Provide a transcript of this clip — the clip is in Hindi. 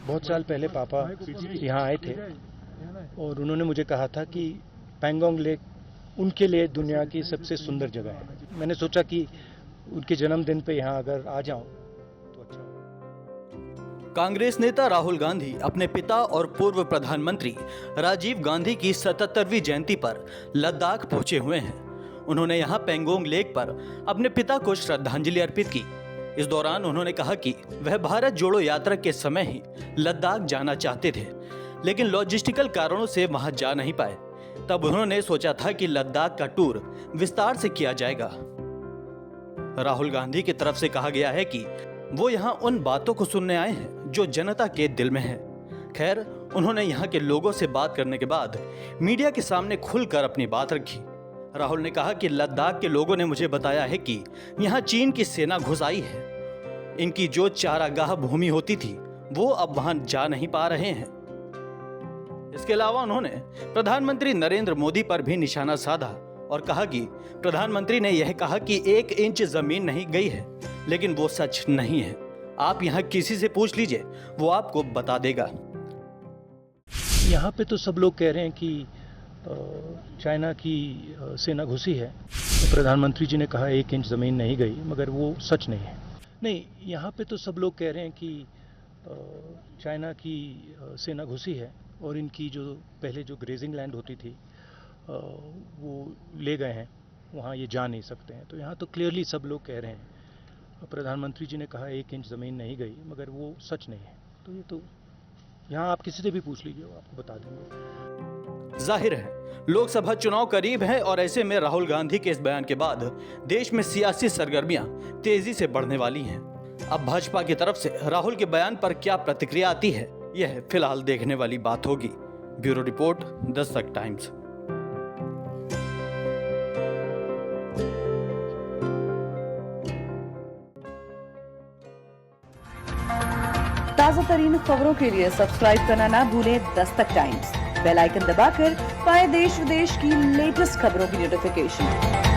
बहुत साल पहले पापा यहाँ आए थे और उन्होंने मुझे कहा था कि पैंगोंग लेक उनके लिए दुनिया की सबसे सुंदर जगह है। मैंने सोचा कि उनके जन्मदिन पे यहाँ अगर आ जाऊं तो अच्छा हो। कांग्रेस नेता राहुल गांधी अपने पिता और पूर्व प्रधानमंत्री राजीव गांधी की 77वीं जयंती पर लद्दाख पहुंचे हुए हैं। उन्होंने यहां पैंगोंग लेक पर अपने पिता को श्रद्धांजलि अर्पित की। इस दौरान उन्होंने कहा कि वह भारत जोड़ो यात्रा के समय ही लद्दाख जाना चाहते थे, लेकिन लॉजिस्टिकल कारणों से वहां जा नहीं पाए। तब उन्होंने सोचा था कि लद्दाख का टूर विस्तार से किया जाएगा। राहुल गांधी की तरफ से कहा गया है कि वो यहाँ उन बातों को सुनने आए हैं जो जनता के दिल में है। खैर, उन्होंने यहाँ के लोगों से बात करने के बाद मीडिया के सामने खुलकर अपनी बात रखी। राहुल ने कहा कि लद्दाख के लोगों ने मुझे बताया है कि यहाँ चीन की सेना घुस आई है। इनकी जो चारागाह भूमि होती थी वो अब वहां जा नहीं पा रहे हैं। इसके अलावा उन्होंने प्रधानमंत्री नरेंद्र मोदी पर भी निशाना साधा और कहा कि प्रधानमंत्री ने यह कहा कि 1 इंच जमीन नहीं गई है, लेकिन वो सच नहीं है। आप यहाँ किसी से पूछ लीजिए, वो आपको बता देगा। यहाँ पे तो सब लोग कह रहे हैं कि चाइना की सेना घुसी है। प्रधानमंत्री जी ने कहा 1 इंच ज़मीन नहीं गई, मगर वो सच नहीं है। नहीं, यहाँ पे तो सब लोग कह रहे हैं कि चाइना की सेना घुसी है और इनकी जो पहले जो ग्रेजिंग लैंड होती थी वो ले गए हैं, वहाँ ये जा नहीं सकते हैं। तो यहाँ तो क्लियरली सब लोग कह रहे हैं। प्रधानमंत्री जी ने कहा 1 इंच ज़मीन नहीं गई, मगर वो सच नहीं है। तो ये तो यहाँ आप किसी से भी पूछ लीजिए, वो आपको बता देंगे। जाहिर है लोकसभा चुनाव करीब है और ऐसे में राहुल गांधी के इस बयान के बाद देश में सियासी सरगर्मियां तेजी से बढ़ने वाली हैं। अब भाजपा की तरफ से राहुल के बयान पर क्या प्रतिक्रिया आती है, यह फिलहाल देखने वाली बात होगी। Bureau report, Dastak times. ताजा तरीन खबरों के लिए सब्सक्राइब करना ना भूलें दस्तक टाइम्स। बेल आइकन दबाकर पाएं देश विदेश की लेटेस्ट खबरों की नोटिफिकेशन।